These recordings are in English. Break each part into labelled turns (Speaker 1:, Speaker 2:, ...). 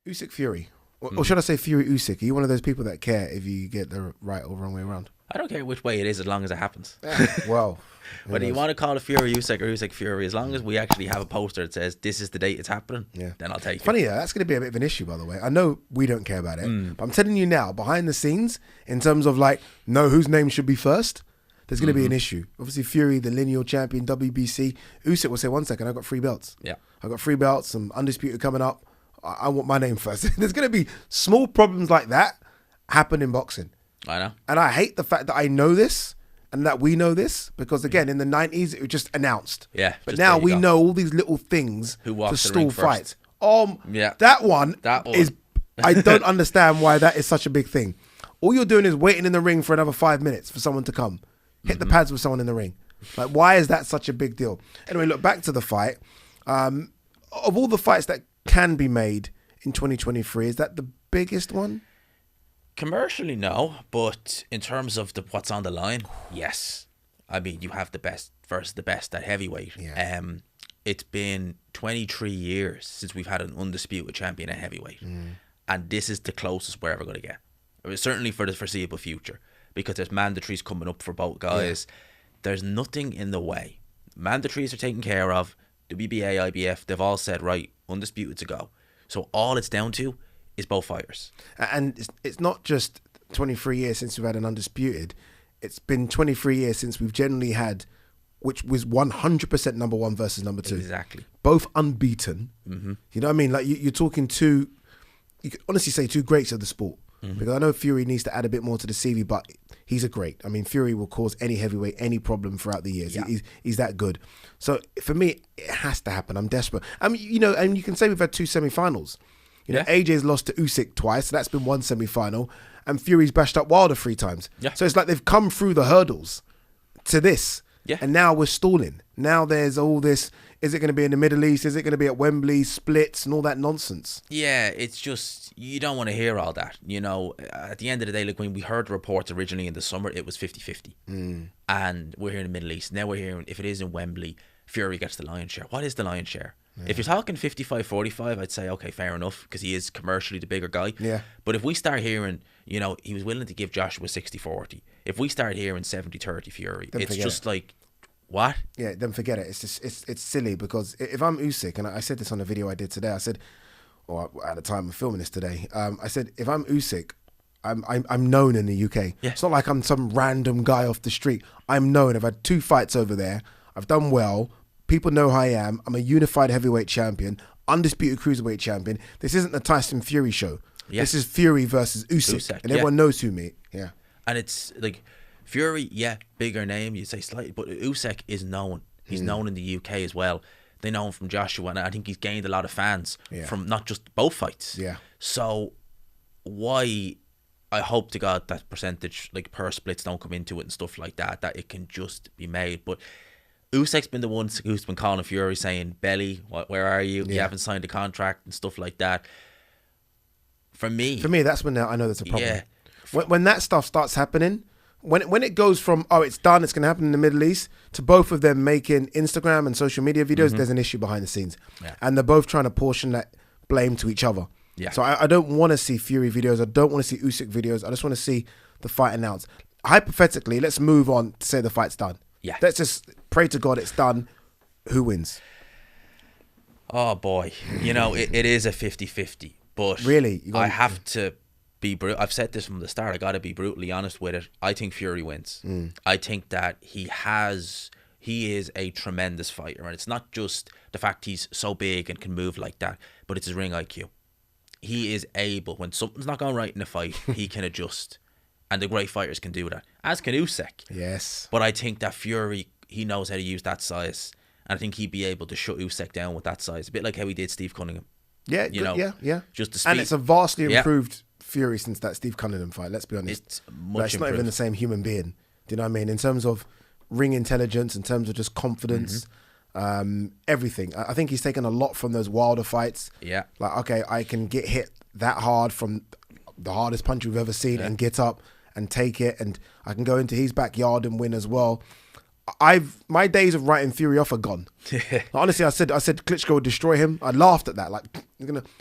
Speaker 1: Usyk Fury. Or should I say Fury Usyk? Are you one of those people that care if you get the right or wrong way around?
Speaker 2: I don't care which way it is as long as it happens.
Speaker 1: Well,
Speaker 2: whether you want to call it Fury Usyk or Usyk Fury, as long as we actually have a poster that says this is the date it's happening, then I'll take it.
Speaker 1: Funny, that's going to be a bit of an issue, by the way. I know we don't care about it, but I'm telling you now, behind the scenes, in terms of like, know whose name should be first, there's going to be an issue. Obviously, Fury, the lineal champion, WBC. Usyk will say, 1 second, I got 3 belts.
Speaker 2: Yeah.
Speaker 1: I got 3 belts, some Undisputed coming up. I want my name first. There's going to be small problems like that happen in boxing.
Speaker 2: I know.
Speaker 1: And I hate the fact that I know this and that we know this because, again, in the 90s, it was just announced.
Speaker 2: Yeah.
Speaker 1: But now we know all these little things to stall fights. That one is... I don't understand why that is such a big thing. All you're doing is waiting in the ring for another 5 minutes for someone to come. Hit the pads with someone in the ring. Like, why is that such a big deal? Anyway, look, back to the fight. Of all the fights that can be made in 2023, is that the biggest one?
Speaker 2: Commercially, no, but in terms of what's on the line, yes. I mean, you have the best versus the best at heavyweight.
Speaker 1: Yeah.
Speaker 2: It's been 23 years since we've had an undisputed champion at heavyweight, and this is the closest we're ever going to get. I mean, certainly for the foreseeable future, because there's mandatories coming up for both guys. There's nothing in the way. Mandatories are taken care of. WBA, IBF, they've all said, right, undisputed to go. So all it's down to is both fighters.
Speaker 1: And it's not just 23 years since we've had an undisputed. It's been 23 years since we've generally had, which was 100% number one versus number two.
Speaker 2: Exactly.
Speaker 1: Both unbeaten. Mm-hmm. You know what I mean? Like you're talking you could honestly say two greats of the sport. Mm-hmm. Because I know Fury needs to add a bit more to the CV, but he's a great. I mean, Fury will cause any heavyweight any problem throughout the years. Yeah. He's that good. So for me, it has to happen. I'm desperate. I mean, you know, and you can say we've had 2 semi-finals. You know, AJ's lost to Usyk twice, so that's been 1 semi-final, and Fury's bashed up Wilder 3 times. Yeah. So it's like they've come through the hurdles to this, and now we're stalling. Now there's all this, is it going to be in the Middle East? Is it going to be at Wembley, splits and all that nonsense?
Speaker 2: Yeah, it's just, you don't want to hear all that. You know, at the end of the day, like when we heard the reports originally in the summer, it was 50-50. And we're here in the Middle East. Now we're hearing, if it is in Wembley, Fury gets the lion's share. What is the lion's share? Yeah. If you're talking 55-45, I'd say, okay, fair enough, because he is commercially the bigger guy. Yeah. But if we start hearing, you know, he was willing to give Joshua 60-40. If we start hearing 70-30 Fury, it's just like, what? Yeah,
Speaker 1: then forget it. It's just, it's silly, because if I'm Usyk, and I said this on a video I did today, I said, or at the time of filming this today, I said, if I'm Usyk, I'm known in the UK. Yeah. It's not like I'm some random guy off the street. I'm known. I've had 2 fights over there. I've done well. People know who I am. I'm a unified heavyweight champion, undisputed cruiserweight champion. This isn't the Tyson Fury show. Yeah. This is Fury versus Usyk. And everyone knows who me. Yeah.
Speaker 2: And it's like, Fury, bigger name, you'd say slightly, but Usyk is known. He's known in the UK as well. They know him from Joshua, and I think he's gained a lot of fans from not just both fights. Yeah. So why, I hope to God that percentage, like per splits don't come into it and stuff like that, that it can just be made. But Usyk's been the one who's been calling Fury saying, Belly, where are you? You haven't signed a contract and stuff like that. For me, that's when I know there's a problem. Yeah. When that stuff starts happening, when it goes from, oh, it's done, it's going to happen in the Middle East, to both of them making Instagram and social media videos, there's an issue behind the scenes. Yeah. And they're both trying to portion that blame to each other. Yeah. So I don't want to see Fury videos. I don't want to see Usyk videos. I just want to see the fight announced. Hypothetically, let's move on to say the fight's done. Yeah. Let's just pray to God it's done. Who wins? Oh, boy. You know, it is a 50-50. But
Speaker 1: really,
Speaker 2: I have to be brutal. I've said this from the start. I got to be brutally honest with it. I think Fury wins. I think that he is a tremendous fighter. And it's not just the fact he's so big and can move like that, but it's his ring IQ. He is able, when something's not going right in a fight, he can adjust. And the great fighters can do that, as can Usyk. Yes. But I think that Fury, he knows how to use that size. And I think he'd be able to shut Usyk down with that size. A bit like how he did Steve Cunningham.
Speaker 1: Yeah, yeah.
Speaker 2: Just the speed.
Speaker 1: And it's a vastly improved Fury since that Steve Cunningham fight, let's be honest.
Speaker 2: It's much
Speaker 1: it's not even the same human being. Do you know what I mean? In terms of ring intelligence, in terms of just confidence, everything. I think he's taken a lot from those Wilder fights. Yeah. Like, okay, I can get hit that hard from the hardest punch we've ever seen and get up and take it, and I can go into his backyard and win as well. my days of writing Fury off are gone. Honestly, I said Klitschko would destroy him. I laughed at that. Like,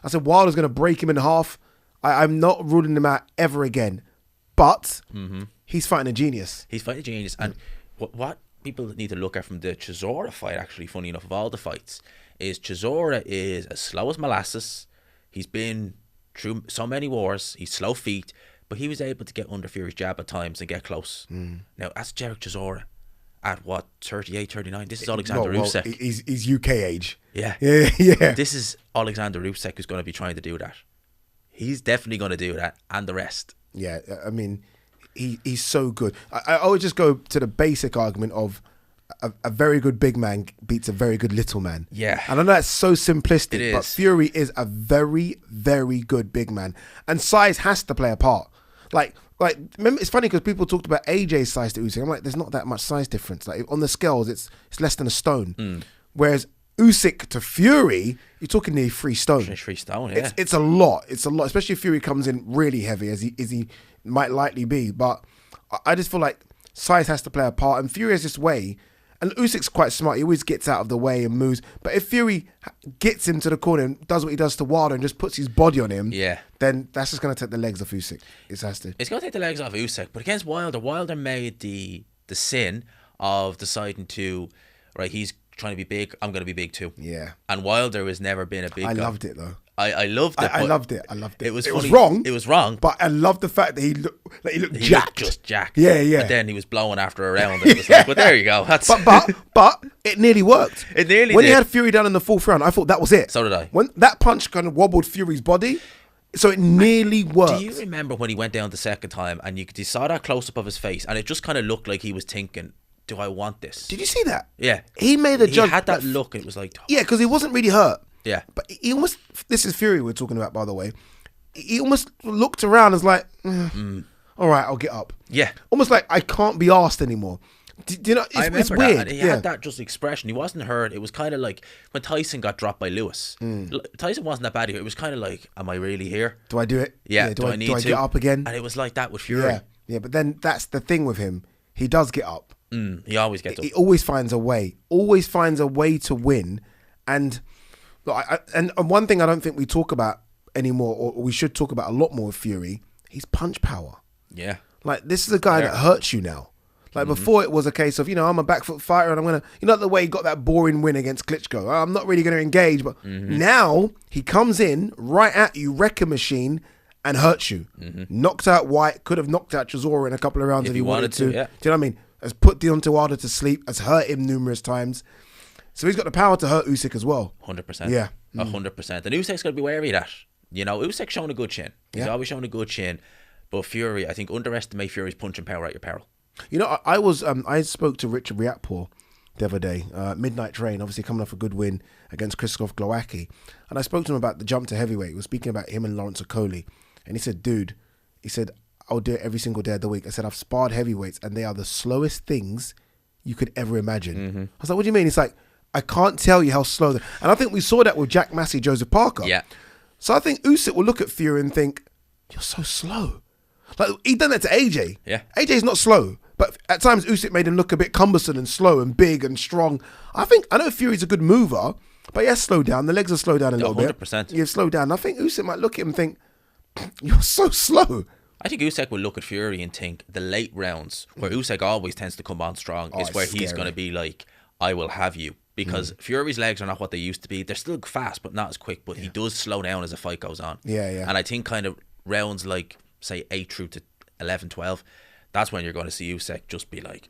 Speaker 1: I said Wilder's gonna break him in half. I'm not ruling him out ever again. But he's fighting a genius.
Speaker 2: He's fighting a genius. And what people need to look at from the Chisora fight, actually, funny enough, of all the fights, is Chisora is as slow as molasses. He's been through so many wars. He's slow feet, but he was able to get under Fury's jab at times and get close. Now, that's Derek Chisora at what, 38, 39? This is Oleksandr Usyk.
Speaker 1: He's UK age.
Speaker 2: Yeah.
Speaker 1: Yeah.
Speaker 2: This is Oleksandr Usyk who's going to be trying to do that. He's definitely going to do that, and the rest.
Speaker 1: Yeah, I mean, he's so good. I always just go to the basic argument of a very good big man beats a very good little man.
Speaker 2: Yeah.
Speaker 1: And I know that's so simplistic,
Speaker 2: It is.
Speaker 1: but Fury is a very, very good big man. And size has to play a part. Like remember, it's funny because people talked about AJ's size to Usyk. I'm like, there's not that much size difference. Like on the scales, it's less than a stone. Whereas Usyk to Fury, you're talking nearly 3 stone.
Speaker 2: 3 stone, yeah.
Speaker 1: It's a lot. It's a lot, especially if Fury comes in really heavy, as he might likely be. But I just feel like size has to play a part, and Fury has this way. And Usyk's quite smart. He always gets out of the way and moves. But if Fury gets into the corner and does what he does to Wilder and just puts his body on him, then that's just going to take the legs off Usyk. It has to.
Speaker 2: It's going to take the legs off Usyk. But against Wilder made the sin of deciding to, right, he's trying to be big, I'm going to be big too.
Speaker 1: Yeah.
Speaker 2: And Wilder has never been a big guy.
Speaker 1: Loved it though.
Speaker 2: I loved it.
Speaker 1: I loved it.
Speaker 2: It was
Speaker 1: wrong.
Speaker 2: It was wrong.
Speaker 1: But I loved the fact that he looked jacked.
Speaker 2: Just jacked.
Speaker 1: Yeah.
Speaker 2: But then he was blowing after a round. And it was like, well, there you go. That's
Speaker 1: But it nearly worked.
Speaker 2: It nearly
Speaker 1: When
Speaker 2: did.
Speaker 1: he had Fury down in the 4th round, I thought that was it.
Speaker 2: So did I.
Speaker 1: When that punch kind of wobbled Fury's body, so it nearly worked.
Speaker 2: Do you remember when he went down the second time and you saw that close up of his face and it just kind of looked like he was thinking, do I want this?
Speaker 1: Did you see that?
Speaker 2: Yeah.
Speaker 1: He made a judgment.
Speaker 2: He had that look. It was like...
Speaker 1: Yeah, because he wasn't really hurt.
Speaker 2: Yeah.
Speaker 1: But he almost... This is Fury we're talking about, by the way. He almost looked around as like, all right, I'll get up.
Speaker 2: Yeah.
Speaker 1: Almost like I can't be asked anymore. Do you know, it's weird.
Speaker 2: That. He had that just expression. He wasn't hurt. It was kind of like when Tyson got dropped by Lewis. Tyson wasn't that bad here. It was kind of like, am I really here?
Speaker 1: Do I do it?
Speaker 2: Yeah.
Speaker 1: Do I
Speaker 2: need to
Speaker 1: get up again?
Speaker 2: And it was like that with Fury.
Speaker 1: Yeah, but then that's the thing with him. He does get up.
Speaker 2: He always gets up.
Speaker 1: He always finds a way. Always finds a way to win. And and one thing I don't think we talk about anymore, or we should talk about a lot more with Fury, he's punch power.
Speaker 2: Yeah.
Speaker 1: Like, this is a guy that hurts you now. Like, before it was a case of, I'm a back foot fighter and I'm going to, the way he got that boring win against Klitschko. I'm not really going to engage, but now he comes in right at you, wrecking machine, and hurts you. Knocked out White, could have knocked out Chisora in a couple of rounds if he wanted to.
Speaker 2: Yeah.
Speaker 1: Do you know what I mean? Has put Deontay Wilder to sleep, has hurt him numerous times. So he's got the power to hurt Usyk as well.
Speaker 2: 100%.
Speaker 1: Yeah.
Speaker 2: 100%. And Usyk's got to be wary of that. Usyk's shown a good chin. He's always shown a good chin. But Fury, I think, underestimate Fury's punching power at your peril.
Speaker 1: I spoke to Richard Riakporhe the other day, Midnight Train, obviously coming off a good win against Krzysztof Glowacki. And I spoke to him about the jump to heavyweight. We were speaking about him and Lawrence Okoli. And he said, dude, I'll do it every single day of the week. I said, I've sparred heavyweights and they are the slowest things you could ever imagine. I was like, what do you mean? He's like, I can't tell you how slow. And I think we saw that with Jack Massey, Joseph Parker.
Speaker 2: Yeah.
Speaker 1: So I think Usyk will look at Fury and think, you're so slow. Like, he done that to AJ.
Speaker 2: Yeah.
Speaker 1: AJ's not slow, but at times Usyk made him look a bit cumbersome and slow and big and strong. I know Fury's a good mover, but he has slowed down. The legs have slowed down a little
Speaker 2: 100%.
Speaker 1: bit. You've slowed down. I think Usyk might look at him and think, you're so slow.
Speaker 2: I think Usyk will look at Fury and think the late rounds, where Usyk always tends to come on strong, is where he's going to be like, I will have you. Because Fury's legs are not what they used to be. They're still fast, but not as quick. But he does slow down as the fight goes on.
Speaker 1: Yeah.
Speaker 2: And I think kind of rounds like, say, 8 through to 11, 12, that's when you're going to see Usyk just be like...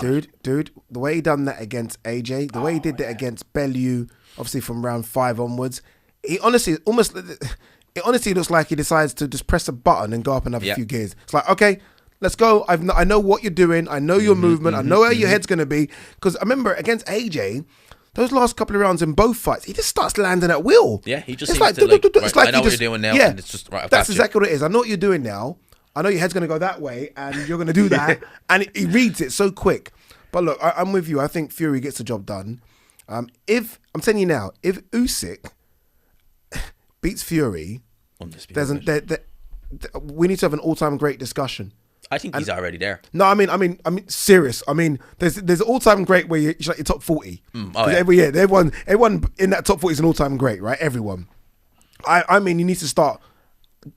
Speaker 1: Dude, the way he done that against AJ, the way he did that against Bellew, obviously from round 5 onwards, it honestly looks like he decides to just press a button and go up another few gears. It's like, okay, let's go. I know what you're doing. I know your movement. I know where your head's going to be. Because I remember against AJ, those last couple of rounds in both fights, he just starts landing at will.
Speaker 2: Yeah, he just
Speaker 1: it's
Speaker 2: seems
Speaker 1: like,
Speaker 2: to
Speaker 1: it's like
Speaker 2: I know what you're doing now.
Speaker 1: Yeah,
Speaker 2: and it's just, right,
Speaker 1: that's exactly what it is. I know what you're doing now. I know your head's going to go that way and you're going to do that. And he reads it so quick. But look, I'm with you. I think Fury gets the job done. If I'm telling you now, if Usyk beats Fury, we need to have an all-time great discussion.
Speaker 2: I think he's already there.
Speaker 1: No, I mean, serious. I mean, there's an all-time great where you're like your top 40. Every year, everyone in that top 40 is an all-time great, right? Everyone. I mean, you need to start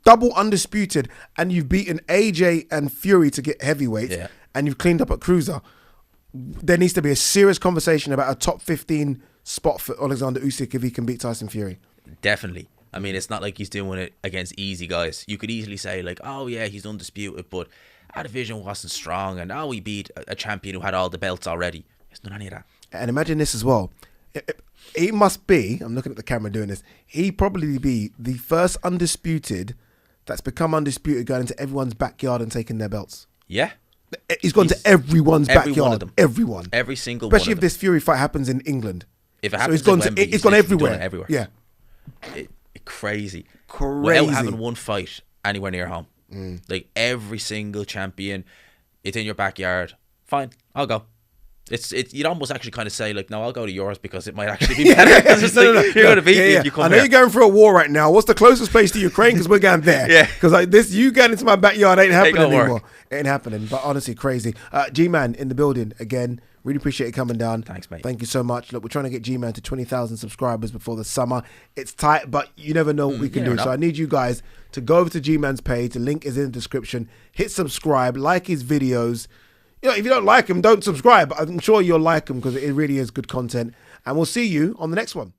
Speaker 1: double undisputed, and you've beaten AJ and Fury to get heavyweight, and you've cleaned up at cruiser. There needs to be a serious conversation about a top 15 spot for Oleksandr Usyk if he can beat Tyson Fury.
Speaker 2: Definitely. I mean, it's not like he's doing it against easy guys. You could easily say like, oh yeah, he's undisputed, but our division wasn't strong, and he beat a champion who had all the belts already. It's not any of that.
Speaker 1: And imagine this as well. He must be, I'm looking at the camera doing this, he probably be the first undisputed that's become undisputed going into everyone's backyard and taking their belts.
Speaker 2: Yeah.
Speaker 1: He's gone to everyone's backyard.
Speaker 2: One of them.
Speaker 1: Everyone.
Speaker 2: Every single
Speaker 1: Especially
Speaker 2: one of
Speaker 1: if this Fury fight happens in England.
Speaker 2: If it happens
Speaker 1: so
Speaker 2: in Wembley,
Speaker 1: he's gone everywhere.
Speaker 2: Everywhere.
Speaker 1: Yeah.
Speaker 2: Crazy.
Speaker 1: Crazy.
Speaker 2: Without having one fight anywhere near home. Like every single champion, it's in your backyard. Fine, I'll go. You'd almost actually kind of say like, no, I'll go to yours because it might actually be better. You're going to beat me if you come
Speaker 1: I know
Speaker 2: here.
Speaker 1: you're going through a war right now. What's the closest place to Ukraine? Because we're going there.
Speaker 2: Yeah.
Speaker 1: Because like this, you going into my backyard ain't happening anymore. Ain't happening. But honestly, crazy. G-Man in the building again. Really appreciate you coming down.
Speaker 2: Thanks, mate.
Speaker 1: Thank you so much. Look, we're trying to get G-Man to 20,000 subscribers before the summer. It's tight, but you never know what we can do. So I need you guys to go over to G-Man's page. The link is in the description. Hit subscribe. Like his videos. You know, if you don't like him, don't subscribe. I'm sure you'll like him because it really is good content. And we'll see you on the next one.